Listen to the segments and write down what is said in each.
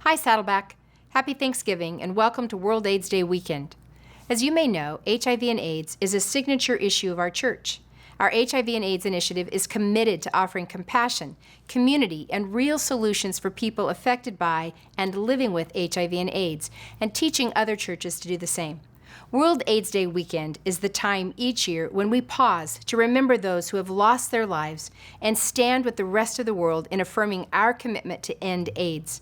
Hi, Saddleback. Happy Thanksgiving and welcome to World AIDS Day weekend. As you may know, HIV and AIDS is a signature issue of our church. Our HIV and AIDS initiative is committed to offering compassion, community, and real solutions for people affected by and living with HIV and AIDS, and teaching other churches to do the same. World AIDS Day weekend is the time each year when we pause to remember those who have lost their lives and stand with the rest of the world in affirming our commitment to end AIDS.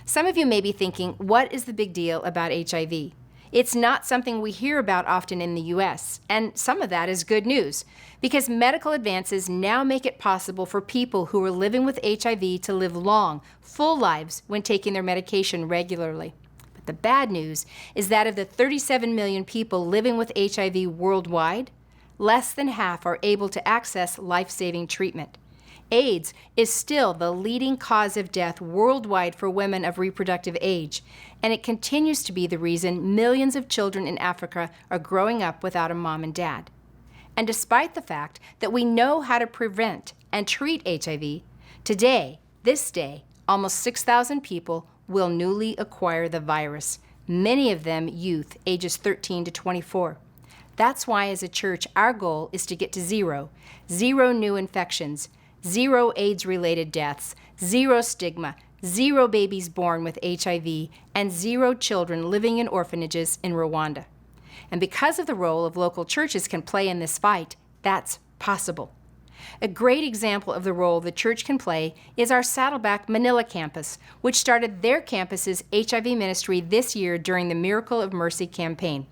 Some of you may be thinking, what is the big deal about HIV? It's not something we hear about often in the U.S., and some of that is good news, because medical advances now make it possible for people who are living with HIV to live long, full lives when taking their medication regularly. But the bad news is that of the 37 million people living with HIV worldwide, less than half are able to access life-saving treatment. AIDS is still the leading cause of death worldwide for women of reproductive age, and it continues to be the reason millions of children in Africa are growing up without a mom and dad. And despite the fact that we know how to prevent and treat HIV, today, this day, almost 6,000 people will newly acquire the virus, many of them youth ages 13 to 24. That's why as a church, our goal is to get to zero new infections, 0 AIDS-related deaths, 0 stigma, 0 babies born with HIV, and 0 children living in orphanages in Rwanda. And because of the role of local churches can play in this fight, that's possible. A great example of the role the church can play is our Saddleback Manila campus, which started their campus's HIV ministry this year during the Miracle of Mercy campaign.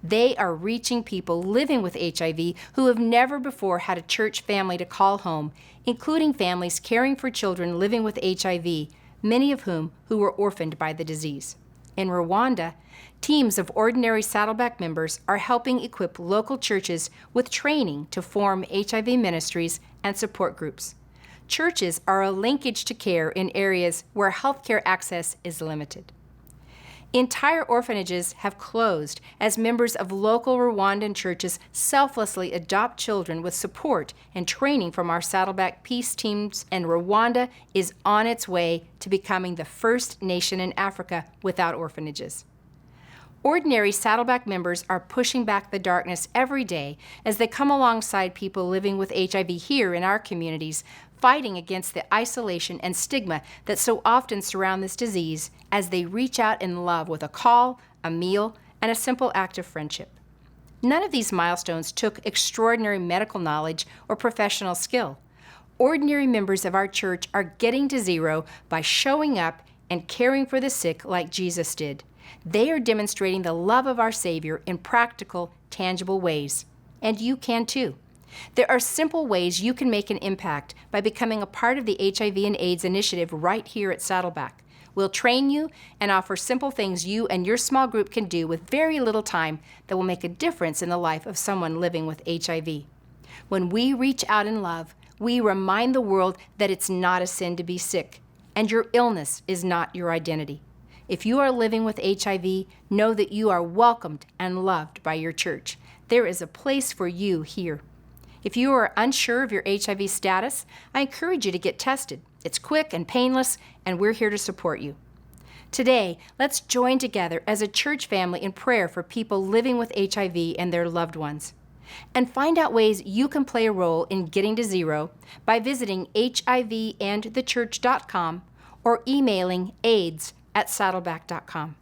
They are reaching people living with HIV who have never before had a church family to call home, including families caring for children living with HIV, many of whom who were orphaned by the disease. In Rwanda, teams of ordinary Saddleback members are helping equip local churches with training to form HIV ministries and support groups. Churches are a linkage to care in areas where healthcare access is limited. Entire orphanages have closed as members of local Rwandan churches selflessly adopt children with support and training from our Saddleback Peace teams, and Rwanda is on its way to becoming the first nation in Africa without orphanages. Ordinary Saddleback members are pushing back the darkness every day as they come alongside people living with HIV here in our communities, fighting against the isolation and stigma that so often surround this disease as they reach out in love with a call, a meal, and a simple act of friendship. None of these milestones took extraordinary medical knowledge or professional skill. Ordinary members of our church are getting to zero by showing up and caring for the sick like Jesus did. They are demonstrating the love of our Savior in practical, tangible ways. And you can too. There are simple ways you can make an impact by becoming a part of the HIV and AIDS initiative right here at Saddleback. We'll train you and offer simple things you and your small group can do with very little time that will make a difference in the life of someone living with HIV. When we reach out in love, we remind the world that it's not a sin to be sick, and your illness is not your identity. If you are living with HIV, know that you are welcomed and loved by your church. There is a place for you here. If you are unsure of your HIV status, I encourage you to get tested. It's quick and painless, and we're here to support you. Today, let's join together as a church family in prayer for people living with HIV and their loved ones. And find out ways you can play a role in getting to zero by visiting hivandthechurch.com or emailing aids@saddleback.com.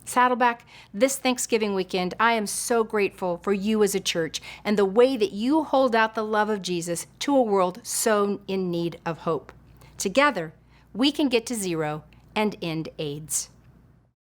Saddleback, this Thanksgiving weekend, I am so grateful for you as a church and the way that you hold out the love of Jesus to a world so in need of hope. Together, we can get to zero and end AIDS.